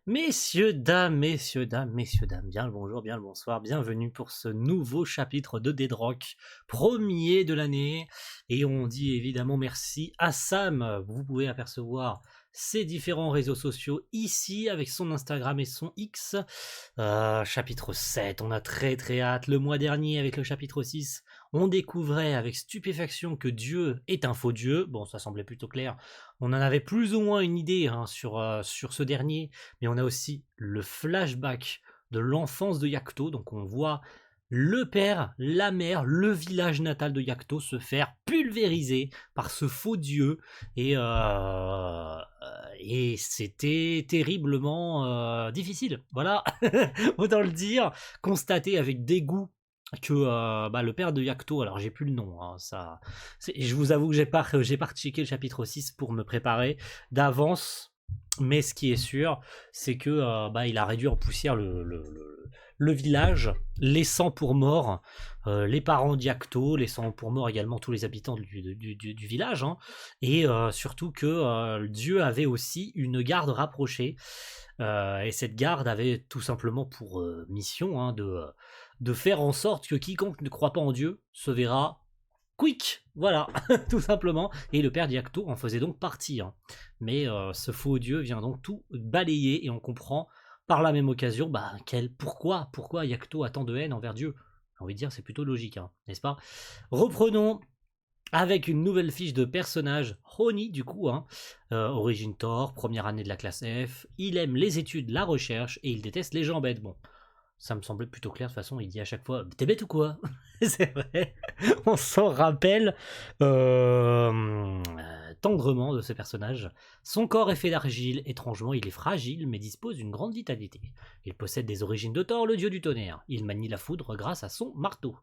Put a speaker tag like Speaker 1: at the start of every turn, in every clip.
Speaker 1: Messieurs, dames, bien le bonjour, bien le bonsoir, bienvenue pour ce nouveau chapitre de Dead Rock, premier de l'année, et on dit évidemment merci à Sam. Vous pouvez apercevoir ses différents réseaux sociaux ici avec son Instagram et son X. Chapitre 7, on a très très hâte. Le mois dernier avec le chapitre 6, on découvrait avec stupéfaction que Dieu est un faux Dieu. Bon, ça semblait plutôt clair. On en avait plus ou moins une idée sur ce dernier, mais on a aussi le flashback de l'enfance de Yacto. Donc on voit le père, la mère, le village natal de Yacto se faire pulvériser par ce faux dieu. Et c'était terriblement difficile. Voilà, autant le dire. Constater avec dégoût que le père de Yacto, alors j'ai plus le nom, hein, ça, je vous avoue que j'ai pas checké le chapitre 6 pour me préparer d'avance, mais ce qui est sûr, c'est que il a réduit en poussière le village, laissant pour mort les parents d'Yacto, laissant pour mort également tous les habitants du village, hein, et surtout que Dieu avait aussi une garde rapprochée, et cette garde avait tout simplement pour mission, hein, de faire en sorte que quiconque ne croit pas en Dieu se verra quick, voilà, tout simplement. Et le père d'Yacto en faisait donc partie, hein. Mais ce faux dieu vient donc tout balayer et on comprend par la même occasion pourquoi Yacto a tant de haine envers Dieu. J'ai envie de dire, c'est plutôt logique, hein, n'est-ce pas? Reprenons avec une nouvelle fiche de personnage, Roni du coup, hein. Origine Thor, première année de la classe F, il aime les études, la recherche et il déteste les gens bêtes. Bon, ça me semblait plutôt clair, de toute façon, il dit à chaque fois « T'es bête ou quoi ?» C'est vrai, on s'en rappelle tendrement de ce personnage. Son corps est fait d'argile, étrangement il est fragile, mais dispose d'une grande vitalité. Il possède des origines de Thor, le dieu du tonnerre. Il manie la foudre grâce à son marteau.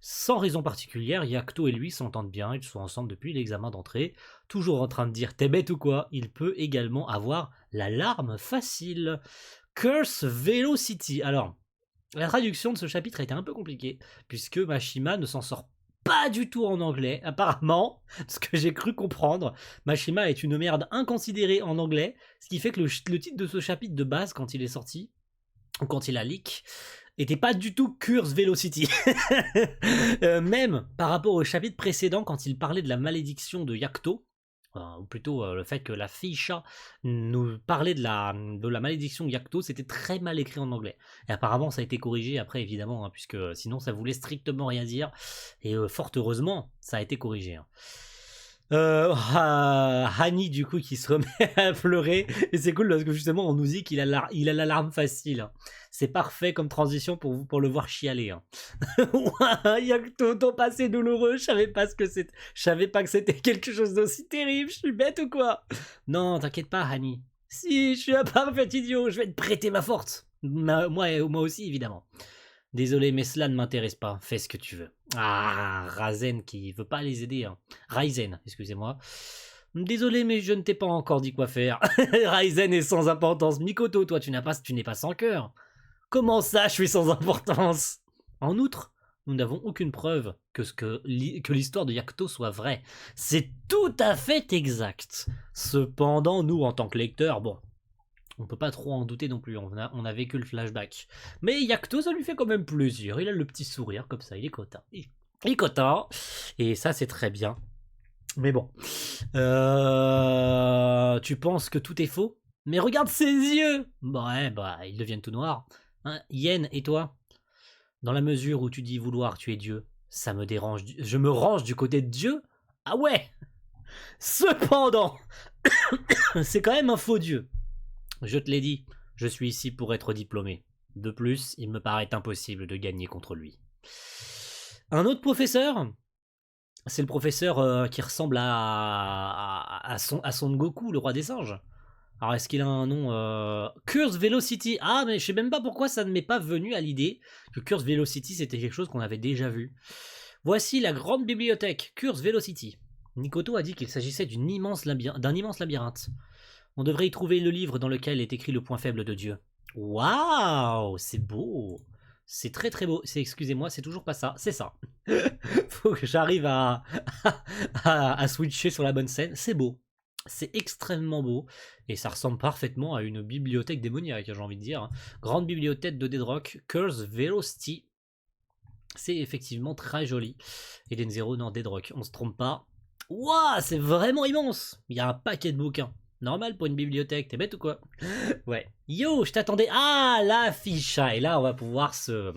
Speaker 1: Sans raison particulière, Yacto et lui s'entendent bien, ils sont ensemble depuis l'examen d'entrée. Toujours en train de dire « T'es bête ou quoi ?» Il peut également avoir la larme facile. Curse Velocity. Alors, la traduction de ce chapitre a été un peu compliquée, puisque Mashima ne s'en sort pas du tout en anglais, apparemment, ce que j'ai cru comprendre. Mashima est une merde inconsidérée en anglais, ce qui fait que le titre de ce chapitre de base, quand il est sorti, ou quand il a leak, était pas du tout Curse Velocity. Même par rapport au chapitre précédent, quand il parlait de la malédiction de Yacto, ou plutôt le fait que la fille chat nous parlait de la malédiction Yacto, c'était très mal écrit en anglais. Et apparemment, ça a été corrigé après, évidemment, hein, puisque sinon, ça voulait strictement rien dire. Et fort heureusement, ça a été corrigé, hein. Hani du coup qui se remet à pleurer et c'est cool parce que justement on nous dit qu'il a l'alarme facile, hein. C'est parfait comme transition pour le voir chialer, hein. Yacto, ton passé douloureux, je savais pas que c'était quelque chose d'aussi terrible, je suis bête ou quoi? Non, t'inquiète pas Hani. Si, je suis un parfait idiot, je vais te prêter ma force. Moi aussi évidemment. Désolé, mais cela ne m'intéresse pas. Fais ce que tu veux. Ah, Razen qui veut pas les aider, hein. Ryzen, excusez-moi. Désolé, mais je ne t'ai pas encore dit quoi faire. Ryzen est sans importance. Mikoto, toi, tu n'es pas sans cœur. Comment ça, je suis sans importance? En outre, nous n'avons aucune preuve que l'histoire de Yacto soit vraie. C'est tout à fait exact. Cependant, nous, en tant que lecteurs, bon, on peut pas trop en douter non plus, on a vécu le flashback. Mais Yacto, ça lui fait quand même plaisir, il a le petit sourire comme ça, il est content. Il est content, et ça c'est très bien. Mais bon, tu penses que tout est faux? Mais regarde ses yeux! Ouais, ils deviennent tout noirs. Hein, Yen, et toi? Dans la mesure où tu dis vouloir tuer Dieu, ça me dérange, je me range du côté de Dieu? Ah ouais! Cependant, c'est quand même un faux Dieu. Je te l'ai dit, je suis ici pour être diplômé. De plus, il me paraît impossible de gagner contre lui. Un autre professeur, c'est le professeur qui ressemble à Son Goku, le roi des singes. Alors est-ce qu'il a un nom Curse Velocity. Ah, mais je sais même pas pourquoi ça ne m'est pas venu à l'idée que Curse Velocity c'était quelque chose qu'on avait déjà vu. Voici la grande bibliothèque, Curse Velocity. Nikoto a dit qu'il s'agissait d'un immense labyrinthe. On devrait y trouver le livre dans lequel est écrit le point faible de Dieu. Waouh, c'est beau. C'est très très beau. Excusez-moi, c'est toujours pas ça. C'est ça. Faut que j'arrive à switcher sur la bonne scène. C'est beau. C'est extrêmement beau et ça ressemble parfaitement à une bibliothèque démoniaque, j'ai envie de dire. Grande bibliothèque de Deadrock, Curse Velocity. C'est effectivement très joli. Eden Zero, non, Deadrock, on se trompe pas. Waouh, c'est vraiment immense. Il y a un paquet de bouquins. Normal pour une bibliothèque, t'es bête ou quoi? Ouais. Yo, je t'attendais. Ah, la ficha. Et là, on va pouvoir se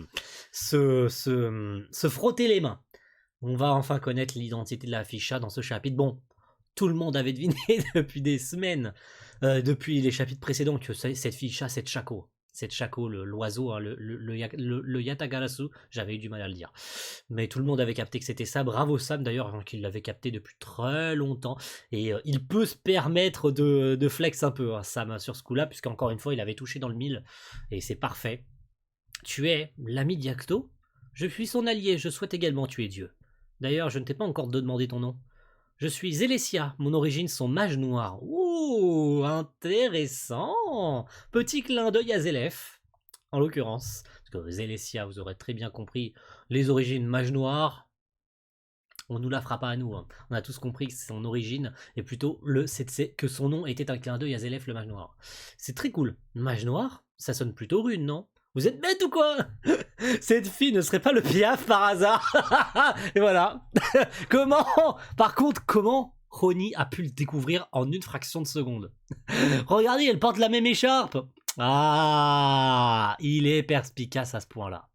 Speaker 1: frotter les mains. On va enfin connaître l'identité de la ficha dans ce chapitre. Bon, tout le monde avait deviné depuis des semaines, depuis les chapitres précédents, que cette ficha, c'est Chaco. C'est Chaco, l'oiseau, hein, le Yatagarasu, j'avais eu du mal à le dire. Mais tout le monde avait capté que c'était ça. Bravo Sam d'ailleurs, hein, qu'il l'avait capté depuis très longtemps. Et il peut se permettre de flex un peu, hein, Sam, sur ce coup-là, puisqu'encore une fois, il avait touché dans le mille. Et c'est parfait. Tu es l'ami d'Yacto? Je suis son allié, je souhaite également tuer Dieu. D'ailleurs, je ne t'ai pas encore demandé ton nom. Je suis Zélécia, mon origine sont mages noirs. Ouh, intéressant. Petit clin d'œil à Zélef, en l'occurrence. Parce que Zélécia, vous aurez très bien compris, les origines mages noirs, on nous la fera pas à nous. Hein. On a tous compris que son origine est plutôt que son nom était un clin d'œil à Zélef le mage noir. C'est très cool. Mage noir, ça sonne plutôt rune, non? Vous êtes bête ou quoi? Cette fille ne serait pas le Piaf par hasard. Et voilà. Comment? Par contre, comment Roni a pu le découvrir en une fraction de seconde? Regardez, elle porte la même écharpe. Ah, il est perspicace à ce point-là.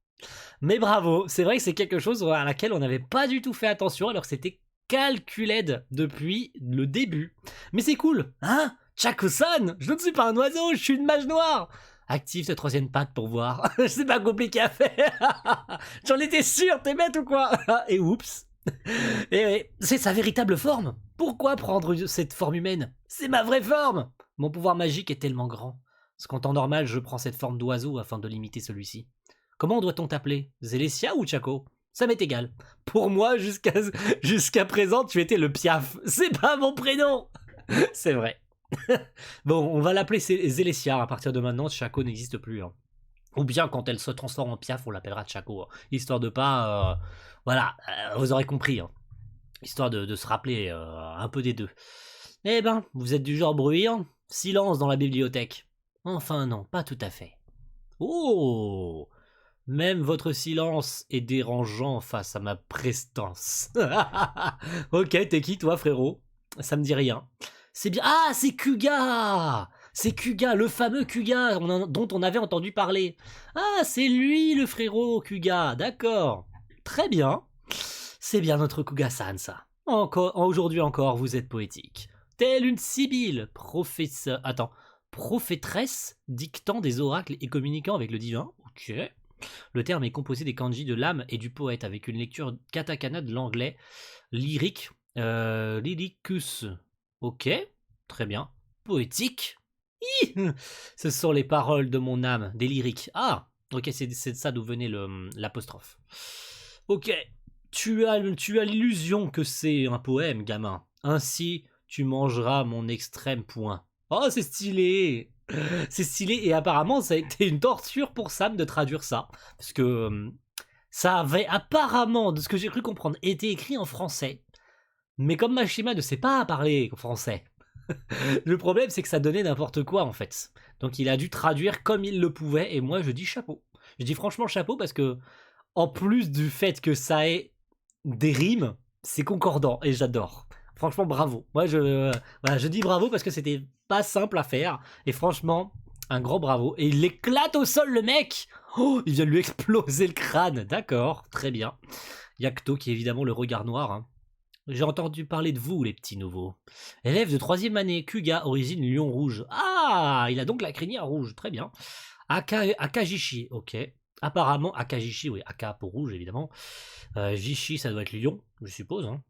Speaker 1: Mais bravo, c'est vrai que c'est quelque chose à laquelle on n'avait pas du tout fait attention alors que c'était calculé depuis le début. Mais c'est cool, hein? Chaco-san, je ne suis pas un oiseau, je suis une mage noire. Active ta troisième patte pour voir. C'est pas compliqué à faire. J'en étais sûr, t'es bête ou quoi? Et oups. Et c'est sa véritable forme. Pourquoi prendre cette forme humaine? C'est ma vraie forme. Mon pouvoir magique est tellement grand. Parce qu'en temps normal, je prends cette forme d'oiseau afin de limiter celui-ci. Comment doit-on t'appeler? Zélécia ou Chaco? Ça m'est égal. Pour moi, jusqu'à présent, tu étais le Piaf. C'est pas mon prénom. C'est vrai. Bon, on va l'appeler Zélécia à partir de maintenant. Chaco n'existe plus. Hein. Ou bien quand elle se transforme en Piaf, on l'appellera Chaco. Hein. Histoire de pas... voilà, vous aurez compris. Hein. Histoire de se rappeler un peu des deux. Eh ben, vous êtes du genre bruyant. Silence dans la bibliothèque. Enfin non, pas tout à fait. Oh! Même votre silence est dérangeant face à ma prestance. Ok, t'es qui toi, frérot? Ça me dit rien. C'est bien. Ah, c'est Kuga! C'est Kuga, le fameux Kuga dont on avait entendu parler. Ah, c'est lui le frérot Kuga, d'accord. Très bien. C'est bien notre Kuga-san, ça. Aujourd'hui encore, vous êtes poétique. Telle une sibylle, prophétresse, dictant des oracles et communiquant avec le divin. Ok. Le terme est composé des kanji de l'âme et du poète, avec une lecture katakana de l'anglais lyrique, lyricus. Ok, très bien. Poétique. Ce sont les paroles de mon âme, des lyriques. Ah, ok, c'est de ça d'où venait l'apostrophe. Ok, tu as l'illusion que c'est un poème, gamin. Ainsi, tu mangeras mon extrême point. Oh, c'est stylé. C'est stylé et apparemment ça a été une torture pour Sam de traduire ça. Parce que ça avait apparemment, de ce que j'ai cru comprendre, été écrit en français. Mais comme Mashima ne sait pas parler français, le problème c'est que ça donnait n'importe quoi en fait. Donc il a dû traduire comme il le pouvait et moi je dis chapeau. Je dis franchement chapeau parce que en plus du fait que ça ait des rimes, c'est concordant et j'adore. Franchement, bravo. Moi, je dis bravo parce que c'était pas simple à faire. Et franchement, un grand bravo. Et il éclate au sol, le mec. Oh, il vient de lui exploser le crâne. D'accord, très bien. Yakto, qui est évidemment le regard noir. Hein. J'ai entendu parler de vous, les petits nouveaux. Élève de 3e année, Kuga, origine lion rouge. Ah, il a donc la crinière rouge. Très bien. Akajishi, ok. Apparemment, Akajishi, oui, Aka pour rouge, évidemment. Jishi, ça doit être lion, je suppose. Hein.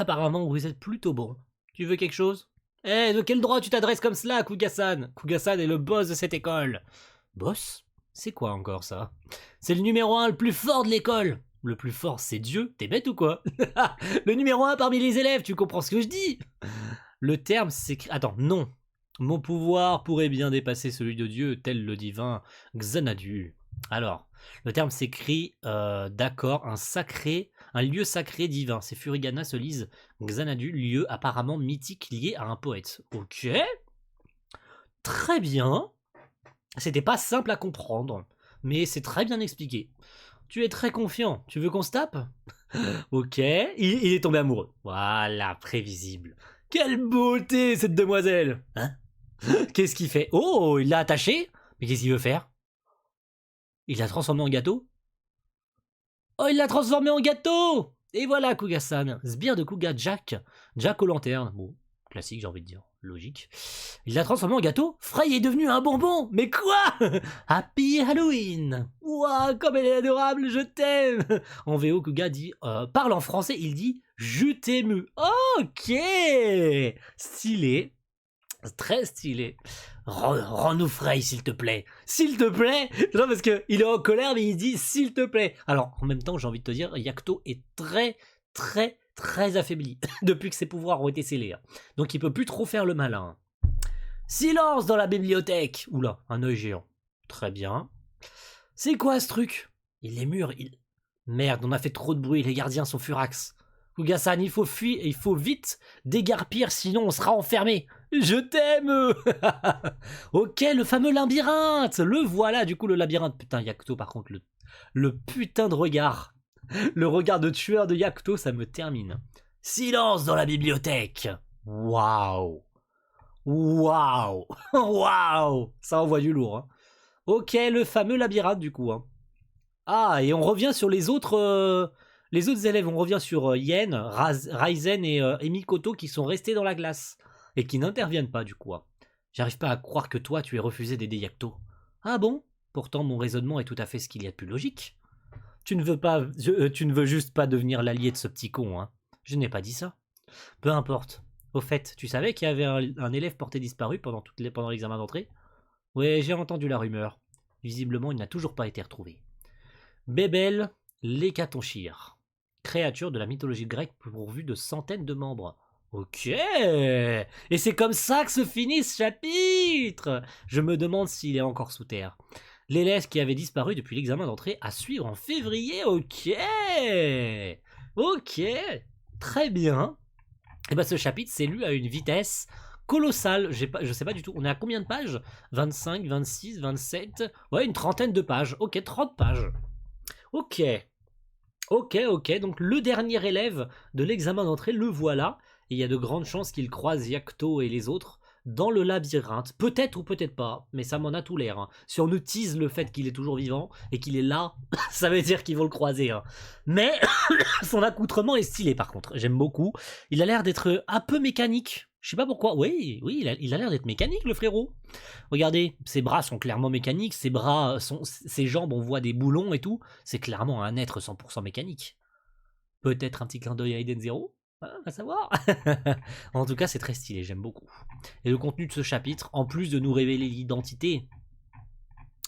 Speaker 1: Apparemment, vous êtes plutôt bon. Tu veux quelque chose? Eh, de quel droit tu t'adresses comme cela, Kuga-san? Kuga-san est le boss de cette école. Boss? C'est quoi encore ça? C'est le numéro 1 le plus fort de l'école. Le plus fort, c'est Dieu. T'es bête ou quoi? Le numéro 1 parmi les élèves, tu comprends ce que je dis? Le terme s'écrit... Attends, non. Mon pouvoir pourrait bien dépasser celui de Dieu, tel le divin Xanadu. Alors, le terme s'écrit, d'accord, un lieu sacré divin. Ces furigana se lisent Xanadu, lieu apparemment mythique lié à un poète. Ok, très bien. C'était pas simple à comprendre, mais c'est très bien expliqué. Tu es très confiant, tu veux qu'on se tape? Ok, il est tombé amoureux. Voilà, prévisible. Quelle beauté cette demoiselle! Hein? Qu'est-ce qu'il fait? Oh, il l'a attaché? Mais qu'est-ce qu'il veut faire? Il l'a transformé en gâteau? Oh, il l'a transformé en gâteau! Et voilà Kuga-san, sbire de Kuga Jack, Jack aux lanternes. Bon, classique j'ai envie de dire, logique. Il l'a transformé en gâteau? Frey est devenu un bonbon! Mais quoi? Happy Halloween! Ouah, comme elle est adorable, je t'aime! En VO, Kuga dit, parle en français, il dit je t'aime. Ok! Stylé. Très stylé. Rends-nous Frey, s'il te plaît. S'il te plaît. Non, parce qu'il est en colère, mais il dit s'il te plaît. Alors, en même temps, j'ai envie de te dire, Yakuto est très affaibli depuis que ses pouvoirs ont été scellés. Donc, il peut plus trop faire le malin. Silence dans la bibliothèque. Oula, un œil géant. Très bien. C'est quoi ce truc? Il est mûr, Merde, on a fait trop de bruit, les gardiens sont furax. Kuga-san, il faut fuir, il faut vite dégarpir, sinon on sera enfermé. Je t'aime. Ok, le fameux labyrinthe. Le voilà, du coup, le labyrinthe. Putain, Yakuto, par contre, le putain de regard. Le regard de tueur de Yakuto, ça me termine. Silence dans la bibliothèque. Waouh. Waouh. Waouh. Ça envoie du lourd. Hein. Ok, le fameux labyrinthe, du coup. Hein. Ah, et on revient sur les autres élèves. On revient sur Yen, Raizen et Mikoto qui sont restés dans la glace et qui n'interviennent pas du coup. Hein. J'arrive pas à croire que toi tu aies refusé d'aider Yakuto. Ah bon? Pourtant mon raisonnement est tout à fait ce qu'il y a de plus logique. Tu ne veux pas, tu ne veux juste pas devenir l'allié de ce petit con, hein. Je n'ai pas dit ça. Peu importe. Au fait, tu savais qu'il y avait un élève porté disparu pendant l'examen d'entrée? Oui, j'ai entendu la rumeur. Visiblement, il n'a toujours pas été retrouvé. Bébel l'hécatonchire, créature de la mythologie grecque pourvue de centaines de membres. Ok. Et c'est comme ça que se finit ce chapitre. Je me demande s'il est encore sous terre. L'élève qui avait disparu depuis l'examen d'entrée à suivre en février. Ok. Ok. Très bien. Et bah ce chapitre s'est lu à une vitesse colossale. Je sais pas du tout. On est à combien de pages? 25, 26, 27. Ouais, une trentaine de pages. Ok, 30 pages. Ok. Ok. Donc le dernier élève de l'examen d'entrée, le voilà. Et il y a de grandes chances qu'il croise Yakuto et les autres dans le labyrinthe. Peut-être ou peut-être pas, mais ça m'en a tout l'air. Hein. Si on utilise le fait qu'il est toujours vivant et qu'il est là, ça veut dire qu'ils vont le croiser. Hein. Mais son accoutrement est stylé par contre. J'aime beaucoup. Il a l'air d'être un peu mécanique. Je sais pas pourquoi. Oui, il a l'air d'être mécanique le frérot. Regardez, ses bras sont clairement mécaniques, ses jambes, on voit des boulons et tout. C'est clairement un être 100% mécanique. Peut-être un petit clin d'œil à Eden Zero, va savoir. En tout cas, c'est très stylé, j'aime beaucoup. Et le contenu de ce chapitre, en plus de nous révéler l'identité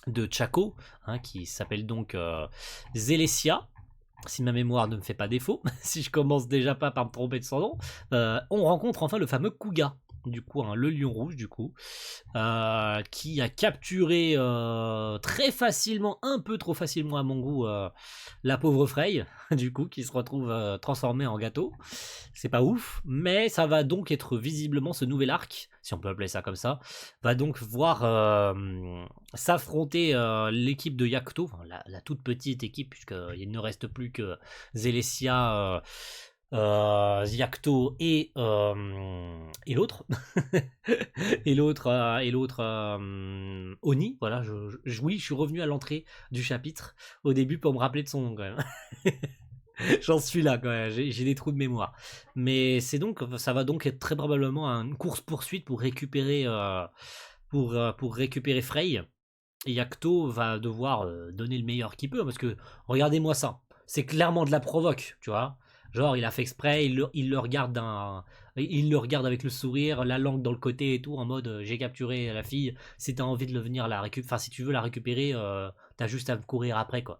Speaker 1: de Chaco, hein, qui s'appelle donc Zelesia, si ma mémoire ne me fait pas défaut, si je commence déjà pas par me tromper de son nom, on rencontre enfin le fameux Kuga, du coup, hein, le lion rouge, du coup, qui a capturé très facilement, un peu trop facilement à mon goût, la pauvre Frey, du coup, qui se retrouve transformée en gâteau. C'est pas ouf, mais ça va donc être visiblement ce nouvel arc, si on peut appeler ça comme ça, va donc voir s'affronter l'équipe de Yakuto, enfin, la toute petite équipe, puisqu'il ne reste plus que Zelesia, Yakuto et l'autre Oni. Voilà, oui, je suis revenu à l'entrée du chapitre au début pour me rappeler de son nom quand même. J'en suis là quand même, j'ai des trous de mémoire. Mais ça va donc être très probablement une course poursuite pour récupérer Frey. Et Yakuto va devoir donner le meilleur qu'il peut parce que regardez-moi ça, c'est clairement de la provoque, tu vois. Genre il a fait exprès, il le regarde avec le sourire, la langue dans le côté et tout en mode j'ai capturé la fille. Si t'as envie de venir la récupérer, enfin si tu veux la récupérer, t'as juste à me courir après quoi.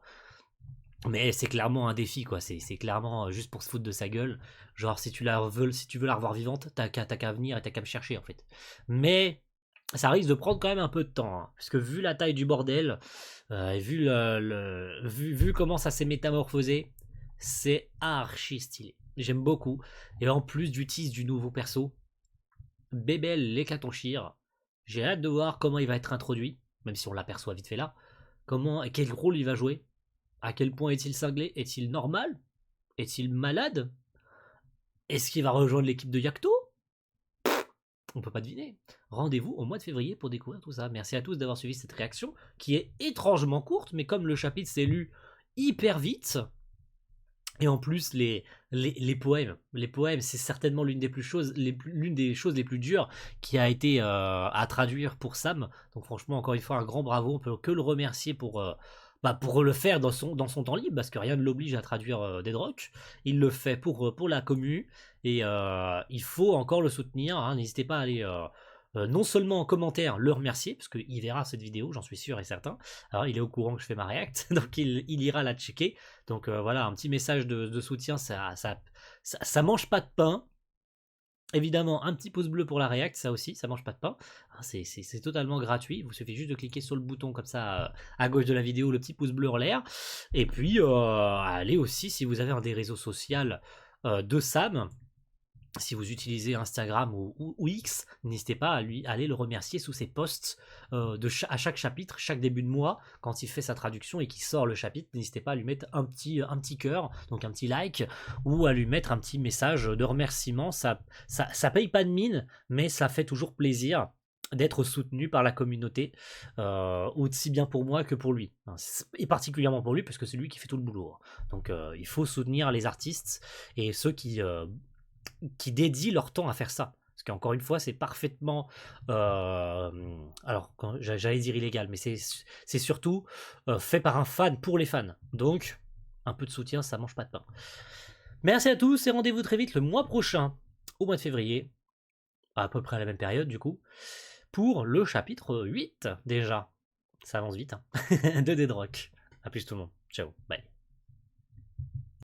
Speaker 1: Mais c'est clairement un défi quoi, c'est clairement juste pour se foutre de sa gueule. Genre si tu veux la revoir vivante, t'as qu'à venir et t'as qu'à me chercher en fait. Mais ça risque de prendre quand même un peu de temps, hein, parce que vu la taille du bordel, et vu, vu comment ça s'est métamorphosé, c'est archi stylé. J'aime beaucoup. Et en plus du tease du nouveau perso, Bébel l'hécatonchire, j'ai hâte de voir comment il va être introduit, même si on l'aperçoit vite fait là. Comment, quel rôle il va jouer. À quel point est-il cinglé? Est-il normal? Est-il malade? Est-ce qu'il va rejoindre l'équipe de Yacto? On peut pas deviner. Rendez-vous au mois de février pour découvrir tout ça. Merci à tous d'avoir suivi cette réaction qui est étrangement courte, mais comme le chapitre s'est lu hyper vite, et en plus les poèmes, c'est certainement l'une des choses les plus dures qui a été à traduire pour Sam. Donc franchement, encore une fois, un grand bravo. On peut que le remercier pour le faire dans son temps libre, parce que rien ne l'oblige à traduire Dead Rock. Il le fait pour la commu, et il faut encore le soutenir, hein. N'hésitez pas à aller non seulement en commentaire le remercier, parce qu'il verra cette vidéo, j'en suis sûr et certain. Alors, il est au courant que je fais ma react, donc il ira la checker. Donc voilà, un petit message de soutien, ça mange pas de pain. Évidemment, un petit pouce bleu pour la react, ça aussi, ça mange pas de pain. Hein, c'est totalement gratuit. Il vous suffit juste de cliquer sur le bouton comme ça à gauche de la vidéo, le petit pouce bleu en l'air. Et puis, allez aussi, si vous avez un des réseaux sociaux de Sam, si vous utilisez Instagram ou X, n'hésitez pas à lui aller le remercier sous ses posts à chaque chapitre, chaque début de mois, quand il fait sa traduction et qu'il sort le chapitre. N'hésitez pas à lui mettre un petit cœur, donc un petit like, ou à lui mettre un petit message de remerciement. Ça paye pas de mine, mais ça fait toujours plaisir d'être soutenu par la communauté, aussi bien pour moi que pour lui. Et particulièrement pour lui, parce que c'est lui qui fait tout le boulot. Donc il faut soutenir les artistes et ceux qui dédient leur temps à faire ça. Parce qu'encore une fois, c'est parfaitement... alors, j'allais dire illégal, mais c'est surtout fait par un fan pour les fans. Donc, un peu de soutien, ça mange pas de pain. Merci à tous et rendez-vous très vite le mois prochain, au mois de février, à peu près à la même période du coup, pour le chapitre 8 déjà. Ça avance vite, hein, de Dead Rock. A plus tout le monde. Ciao, bye.